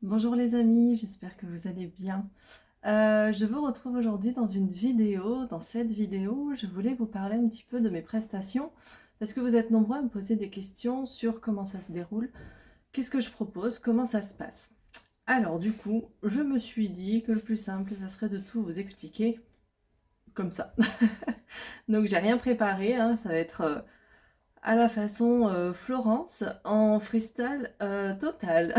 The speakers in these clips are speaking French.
Bonjour les amis, j'espère que vous allez bien. Je vous retrouve aujourd'hui dans une vidéo. Dans cette vidéo, je voulais vous parler un petit peu de mes prestations parce que vous êtes nombreux à me poser des questions sur comment ça se déroule, qu'est-ce que je propose, comment ça se passe. Alors du coup, je me suis dit que le plus simple, ça serait de tout vous expliquer comme ça. Donc j'ai rien préparé, hein, ça va être à la façon Florence en freestyle total.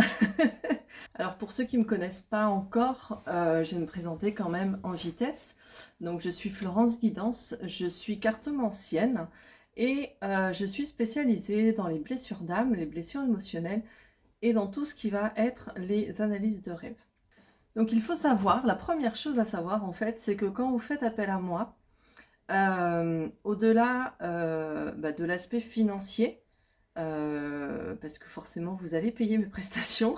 Alors pour ceux qui ne me connaissent pas encore, je vais me présenter quand même en vitesse. Donc je suis Florence Guidance, je suis cartomancienne et je suis spécialisée dans les blessures d'âme, les blessures émotionnelles et dans tout ce qui va être les analyses de rêve. Donc il faut savoir, la première chose à savoir en fait, c'est que quand vous faites appel à moi, au-delà de l'aspect financier, parce que forcément vous allez payer mes prestations,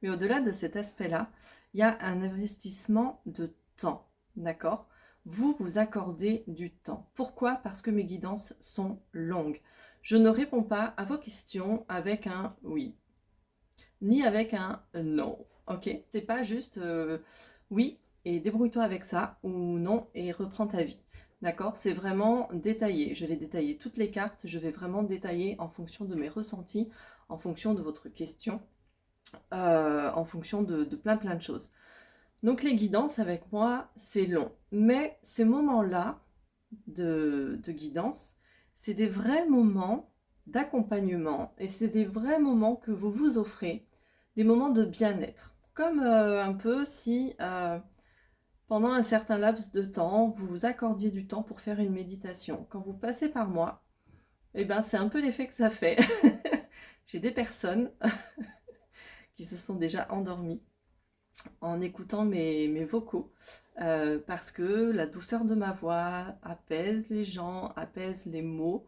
mais au-delà de cet aspect-là, il y a un investissement de temps, d'accord? Vous vous accordez du temps. Pourquoi? Parce que mes guidances sont longues. Je ne réponds pas à vos questions avec un oui, ni avec un non, ok? C'est pas juste oui et débrouille-toi avec ça, ou non et reprends ta vie. D'accord? C'est vraiment détaillé. Je vais détailler toutes les cartes, je vais vraiment détailler en fonction de mes ressentis, en fonction de votre question, en fonction de plein de choses. Donc les guidances avec moi, c'est long. Mais ces moments-là de guidance, c'est des vrais moments d'accompagnement et c'est des vrais moments que vous vous offrez, des moments de bien-être. Comme un peu si pendant un certain laps de temps, vous vous accordiez du temps pour faire une méditation. Quand vous passez par moi, eh ben, c'est un peu l'effet que ça fait. J'ai des personnes qui se sont déjà endormies en écoutant mes vocaux parce que la douceur de ma voix apaise les gens, apaise les mots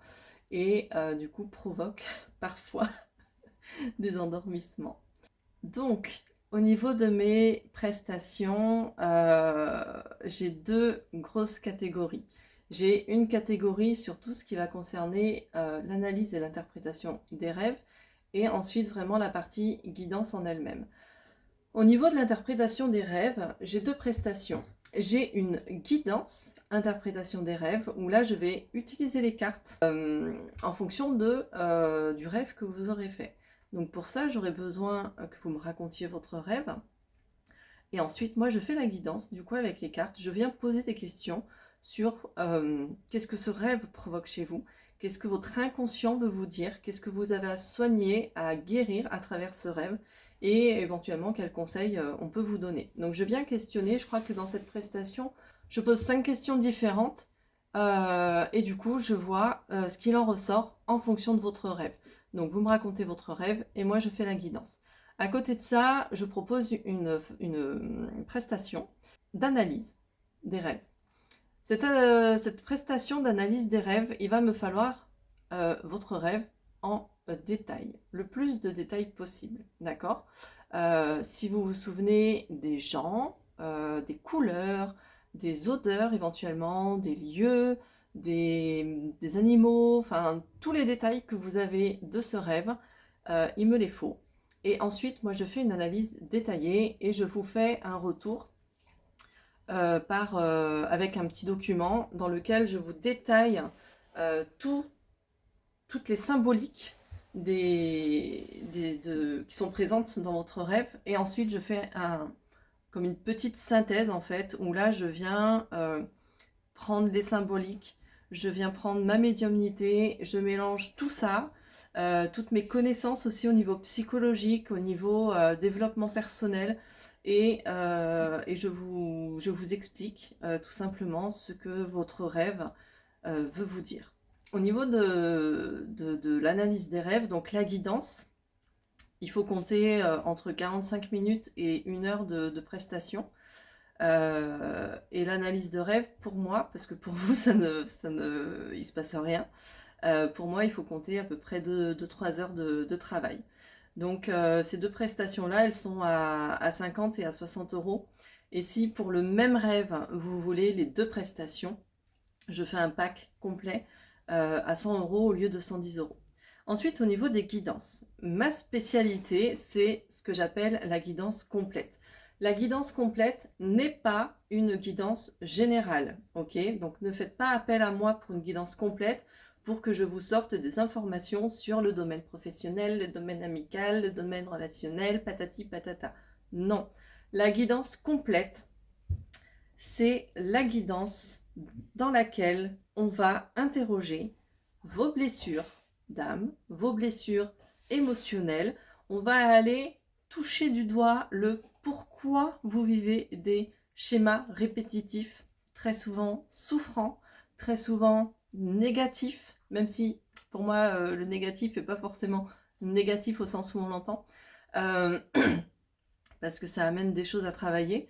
et du coup provoque parfois des endormissements. Donc, au niveau de mes prestations, j'ai deux grosses catégories. J'ai une catégorie sur tout ce qui va concerner l'analyse et l'interprétation des rêves, et ensuite vraiment la partie guidance en elle-même. Au niveau de l'interprétation des rêves, j'ai deux prestations. J'ai une guidance, interprétation des rêves, où là je vais utiliser les cartes en fonction du rêve que vous aurez fait. Donc pour ça, j'aurais besoin que vous me racontiez votre rêve. Et ensuite, moi, je fais la guidance, du coup, avec les cartes. Je viens poser des questions sur qu'est-ce que ce rêve provoque chez vous, qu'est-ce que votre inconscient veut vous dire, qu'est-ce que vous avez à soigner, à guérir à travers ce rêve, et éventuellement quels conseils on peut vous donner. Donc je viens questionner, je crois que dans cette prestation, je pose 5 questions différentes, et du coup, je vois ce qu'il en ressort en fonction de votre rêve. Donc vous me racontez votre rêve, et moi, je fais la guidance. À côté de ça, je propose une prestation d'analyse des rêves. Cette prestation d'analyse des rêves, il va me falloir votre rêve en détail, le plus de détails possible, d'accord? Si vous vous souvenez des gens, des couleurs, des odeurs éventuellement, des lieux, des animaux, enfin tous les détails que vous avez de ce rêve, il me les faut. Et ensuite, moi, je fais une analyse détaillée et je vous fais un retour avec un petit document dans lequel je vous détaille toutes les symboliques qui sont présentes dans votre rêve. Et ensuite, je fais comme une petite synthèse, en fait, où là, je viens prendre les symboliques, je viens prendre ma médiumnité, je mélange tout ça, toutes mes connaissances aussi au niveau psychologique, au niveau développement personnel, et je vous explique tout simplement ce que votre rêve veut vous dire. Au niveau de l'analyse des rêves, donc la guidance, il faut compter entre 45 minutes et 1 heure de prestation. Et l'analyse de rêve, pour moi, parce que pour vous, il se passe rien, pour moi, il faut compter à peu près 2-3 heures de travail. Donc, ces deux prestations-là, elles sont à 50 et à 60 euros. Et si pour le même rêve, vous voulez les deux prestations, je fais un pack complet à 100 euros au lieu de 110 euros. Ensuite, au niveau des guidances, ma spécialité, c'est ce que j'appelle la guidance complète. La guidance complète n'est pas une guidance générale, ok? Donc ne faites pas appel à moi pour une guidance complète pour que je vous sorte des informations sur le domaine professionnel, le domaine amical, le domaine relationnel, patati patata. Non, la guidance complète, c'est la guidance dans laquelle on va interroger vos blessures d'âme, vos blessures émotionnelles. On va aller toucher du doigt le pourquoi vous vivez des schémas répétitifs, très souvent souffrants, très souvent négatifs, même si pour moi le négatif n'est pas forcément négatif au sens où on l'entend, parce que ça amène des choses à travailler.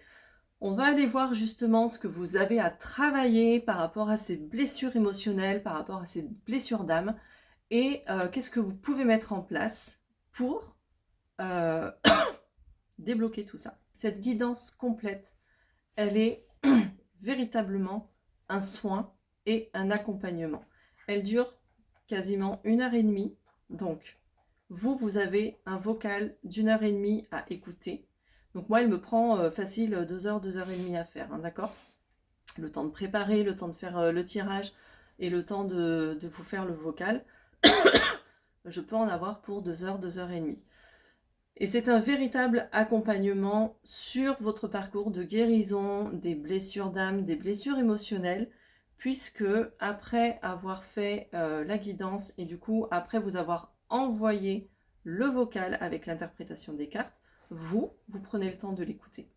On va aller voir justement ce que vous avez à travailler par rapport à ces blessures émotionnelles, par rapport à ces blessures d'âme, et qu'est-ce que vous pouvez mettre en place pour débloquer tout ça. Cette guidance complète, elle est véritablement un soin et un accompagnement. Elle dure quasiment 1h30, donc vous avez un vocal d'1h30 à écouter. Donc moi, elle me prend facile 2 heures, 2h30 à faire, hein, d'accord? Le temps de préparer, le temps de faire le tirage et le temps de vous faire le vocal. Je peux en avoir pour 2 heures, 2h30. Et c'est un véritable accompagnement sur votre parcours de guérison des blessures d'âme, des blessures émotionnelles, puisque après avoir fait la guidance et du coup après vous avoir envoyé le vocal avec l'interprétation des cartes, vous prenez le temps de l'écouter.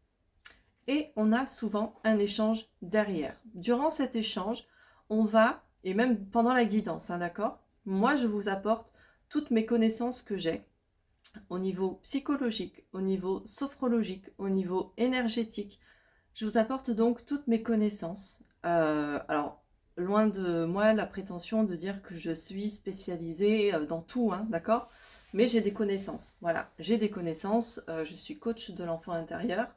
Et on a souvent un échange derrière. Durant cet échange, on va, et même pendant la guidance, hein, d'accord ? Moi, je vous apporte toutes mes connaissances que j'ai au niveau psychologique, au niveau sophrologique, au niveau énergétique. Je vous apporte donc toutes mes connaissances. Alors, loin de moi la prétention de dire que je suis spécialisée dans tout, hein, d'accord ? Mais j'ai des connaissances, voilà. J'ai des connaissances, je suis coach de l'enfant intérieur.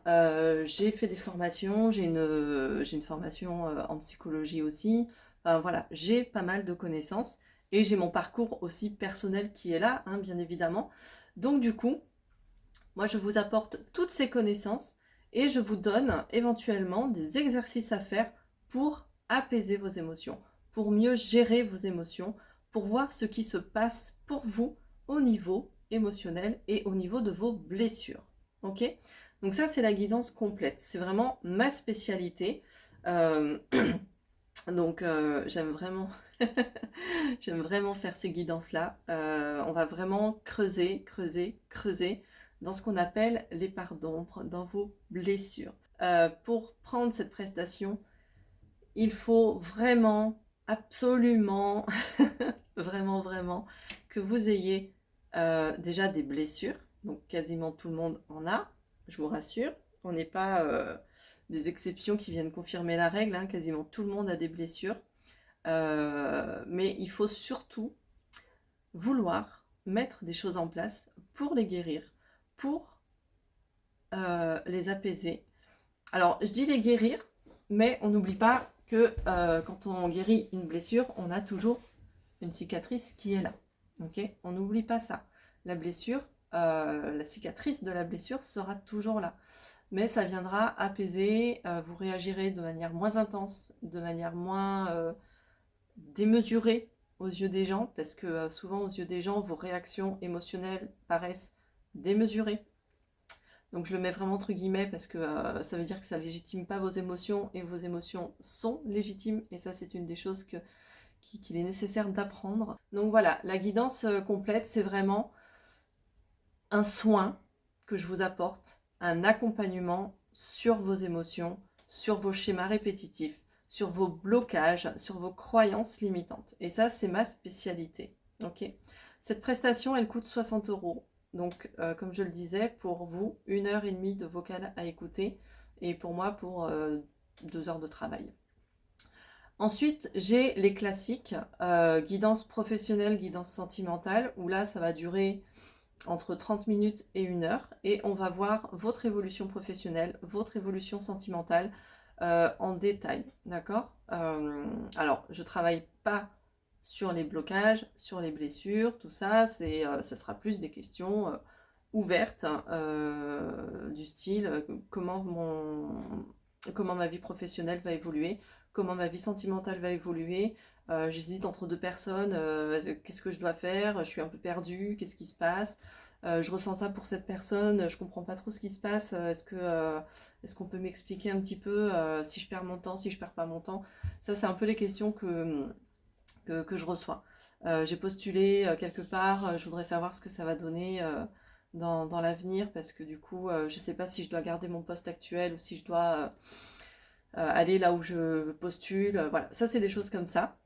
J'ai fait des formations, j'ai une formation en psychologie aussi. Voilà, j'ai pas mal de connaissances et j'ai mon parcours aussi personnel qui est là, hein, bien évidemment. Donc du coup, moi je vous apporte toutes ces connaissances et je vous donne éventuellement des exercices à faire pour apaiser vos émotions, pour mieux gérer vos émotions, pour voir ce qui se passe pour vous au niveau émotionnel et au niveau de vos blessures. Ok ? Donc ça, c'est la guidance complète. C'est vraiment ma spécialité. Donc j'aime vraiment, j'aime vraiment faire ces guidances-là. On va vraiment creuser, creuser, creuser dans ce qu'on appelle les parts d'ombre, dans vos blessures. Pour prendre cette prestation, il faut vraiment, absolument, vraiment, vraiment, que vous ayez déjà des blessures. Donc quasiment tout le monde en a, je vous rassure. On n'est pas des exceptions qui viennent confirmer la règle, hein. Quasiment tout le monde a des blessures. Mais il faut surtout vouloir mettre des choses en place pour les guérir, pour les apaiser. Alors, je dis les guérir, mais on n'oublie pas que quand on guérit une blessure, on a toujours une cicatrice qui est là. Okay ? On n'oublie pas ça. La blessure, la cicatrice de la blessure sera toujours là. Mais ça viendra apaiser, vous réagirez de manière moins intense, de manière moins démesurée aux yeux des gens, parce que souvent aux yeux des gens, vos réactions émotionnelles paraissent démesurées. Donc je le mets vraiment entre guillemets parce que ça veut dire que ça ne légitime pas vos émotions et vos émotions sont légitimes et ça c'est une des choses qu'il est nécessaire d'apprendre. Donc voilà, la guidance complète c'est vraiment un soin que je vous apporte, un accompagnement sur vos émotions, sur vos schémas répétitifs, sur vos blocages, sur vos croyances limitantes. Et ça c'est ma spécialité. Okay ? Cette prestation elle coûte 60 €. Donc, comme je le disais, pour vous, 1h30 de vocal à écouter et pour moi, pour 2 heures de travail. Ensuite, j'ai les classiques, guidance professionnelle, guidance sentimentale, où là, ça va durer entre 30 minutes et 1 heure et on va voir votre évolution professionnelle, votre évolution sentimentale en détail, d'accord ? Alors, je ne travaille pas sur les blocages, sur les blessures, tout ça, ça sera plus des questions ouvertes, du style comment ma vie professionnelle va évoluer, comment ma vie sentimentale va évoluer, j'hésite entre deux personnes, qu'est-ce que je dois faire, je suis un peu perdue, qu'est-ce qui se passe, je ressens ça pour cette personne, je comprends pas trop ce qui se passe, est-ce qu'on peut m'expliquer un petit peu si je perds mon temps, si je perds pas mon temps. Ça, c'est un peu les questions que je reçois. J'ai postulé quelque part, je voudrais savoir ce que ça va donner dans l'avenir, parce que du coup, je ne sais pas si je dois garder mon poste actuel ou si je dois aller là où je postule. Voilà, ça c'est des choses comme ça.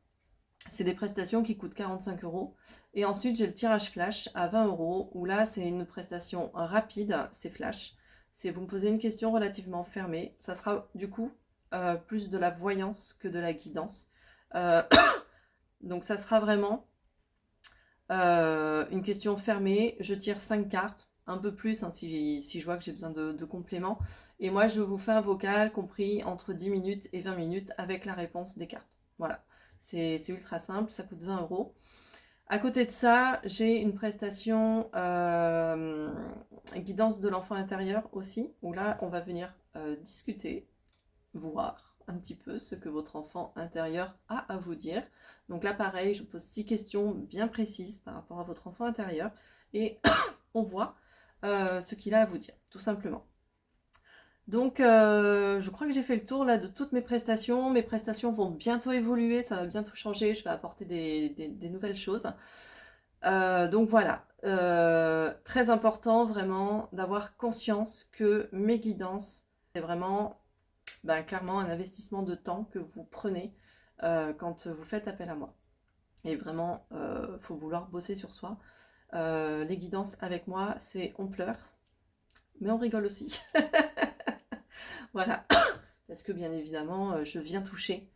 C'est des prestations qui coûtent 45 euros. Et ensuite, j'ai le tirage flash à 20 euros, où là, c'est une prestation rapide, c'est flash. C'est vous me posez une question relativement fermée. Ça sera du coup plus de la voyance que de la guidance. Euh, donc ça sera vraiment une question fermée. Je tire 5 cartes, un peu plus hein, si je vois que j'ai besoin de compléments. Et moi, je vous fais un vocal compris entre 10 minutes et 20 minutes avec la réponse des cartes. Voilà, c'est ultra simple, ça coûte 20 euros. À côté de ça, j'ai une prestation guidance de l'enfant intérieur aussi, où là, on va venir discuter, voir un petit peu ce que votre enfant intérieur a à vous dire. Donc là, pareil, je pose 6 questions bien précises par rapport à votre enfant intérieur et on voit ce qu'il a à vous dire, tout simplement. Donc, je crois que j'ai fait le tour là de toutes mes prestations. Mes prestations vont bientôt évoluer, ça va bientôt changer. Je vais apporter des nouvelles choses. Donc voilà, très important vraiment d'avoir conscience que mes guidances, c'est vraiment clairement un investissement de temps que vous prenez quand vous faites appel à moi. Et vraiment, faut vouloir bosser sur soi. Les guidances avec moi, c'est on pleure, mais on rigole aussi. Voilà, parce que bien évidemment, je viens toucher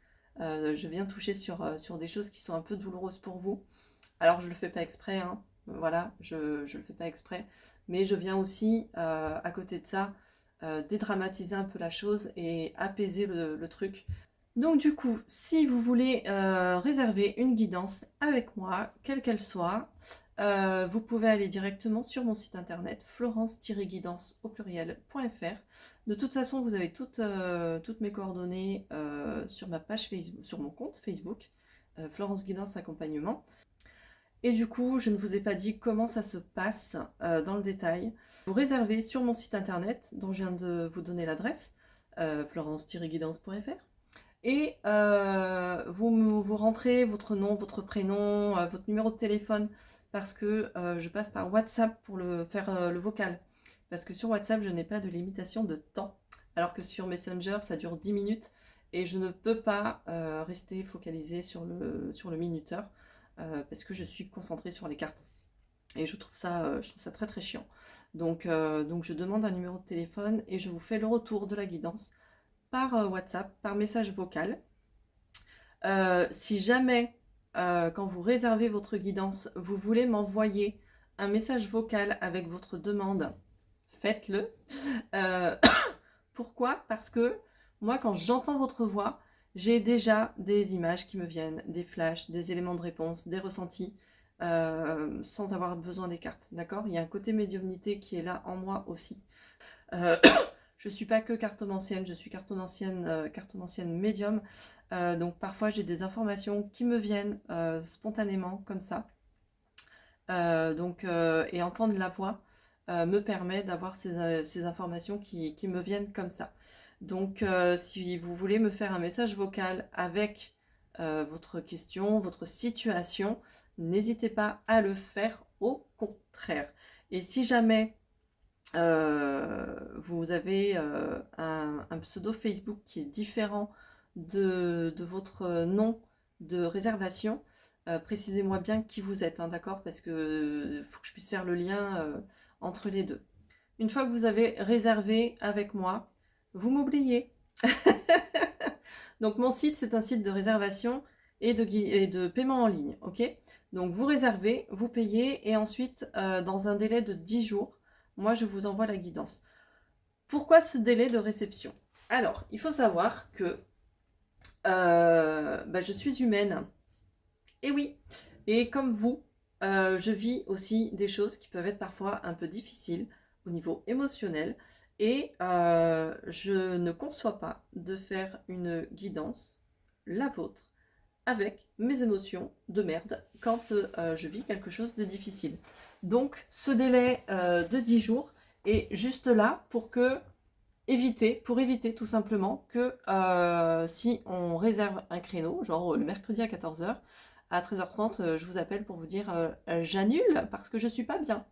sur des choses qui sont un peu douloureuses pour vous. Alors je le fais pas exprès, hein. Voilà, je le fais pas exprès, mais je viens aussi, à côté de ça, dédramatiser un peu la chose et apaiser le truc. Donc du coup, si vous voulez réserver une guidance avec moi, quelle qu'elle soit, vous pouvez aller directement sur mon site internet florence-guidance au pluriel.fr. De toute façon, vous avez toutes mes coordonnées sur ma page Facebook, sur mon compte Facebook, Florence Guidance Accompagnement. Et du coup, je ne vous ai pas dit comment ça se passe dans le détail. Vous réservez sur mon site internet, dont je viens de vous donner l'adresse, florence-guidance.fr. Et vous rentrez votre nom, votre prénom, votre numéro de téléphone, parce que je passe par WhatsApp pour faire le vocal. Parce que sur WhatsApp, je n'ai pas de limitation de temps. Alors que sur Messenger, ça dure 10 minutes et je ne peux pas rester focalisée sur le minuteur parce que je suis concentrée sur les cartes. Et je trouve ça très très chiant. Donc je demande un numéro de téléphone et je vous fais le retour de la guidance par WhatsApp, par message vocal. Si jamais, quand vous réservez votre guidance, vous voulez m'envoyer un message vocal avec votre demande, faites-le. Pourquoi? Parce que moi, quand j'entends votre voix, j'ai déjà des images qui me viennent, des flashs, des éléments de réponse, des ressentis, sans avoir besoin des cartes, d'accord? Il y a un côté médiumnité qui est là en moi aussi. Je ne suis pas que cartomancienne, je suis cartomancienne médium. Donc parfois j'ai des informations qui me viennent spontanément comme ça. Et entendre la voix me permet d'avoir ces informations qui me viennent comme ça. Donc si vous voulez me faire un message vocal avec votre question, votre situation, n'hésitez pas à le faire, au contraire. Et si jamais vous avez un pseudo Facebook qui est différent de votre nom de réservation, précisez-moi bien qui vous êtes, hein, d'accord? Parce que faut que je puisse faire le lien entre les deux. Une fois que vous avez réservé avec moi, vous m'oubliez. Donc mon site, c'est un site de réservation et de paiement en ligne, ok? Donc vous réservez, vous payez et ensuite, dans un délai de 10 jours, moi je vous envoie la guidance. Pourquoi ce délai de réception? Alors, il faut savoir que je suis humaine Et oui, et comme vous, je vis aussi des choses qui peuvent être parfois un peu difficiles au niveau émotionnel et je ne conçois pas de faire une guidance, la vôtre, avec mes émotions de merde quand je vis quelque chose de difficile. Donc ce délai de 10 jours est juste là pour éviter tout simplement que si on réserve un créneau, genre le mercredi à 14 h, à 13 h 30, je vous appelle pour vous dire j'annule parce que je suis pas bien.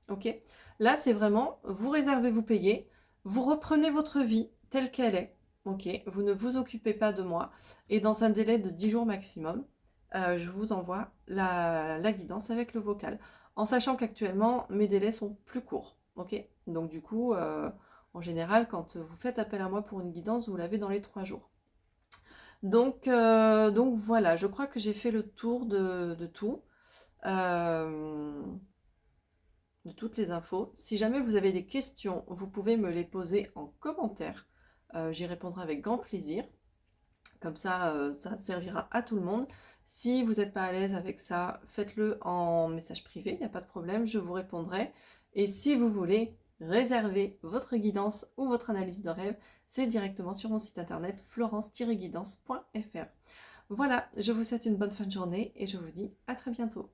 Ok. Là, c'est vraiment, vous réservez, vous payez, vous reprenez votre vie telle qu'elle est. Ok. Vous ne vous occupez pas de moi. Et dans un délai de 10 jours maximum, je vous envoie la guidance avec le vocal. En sachant qu'actuellement, mes délais sont plus courts. Ok. Donc du coup, en général, quand vous faites appel à moi pour une guidance, vous l'avez dans les 3 jours. Donc voilà, je crois que j'ai fait le tour de tout, euh, de toutes les infos. Si jamais vous avez des questions, vous pouvez me les poser en commentaire. J'y répondrai avec grand plaisir. Comme ça servira à tout le monde. Si vous n'êtes pas à l'aise avec ça, faites-le en message privé, il n'y a pas de problème, je vous répondrai. Et si vous voulez réserver votre guidance ou votre analyse de rêve, c'est directement sur mon site internet florence-guidance.fr. Voilà, je vous souhaite une bonne fin de journée et je vous dis à très bientôt.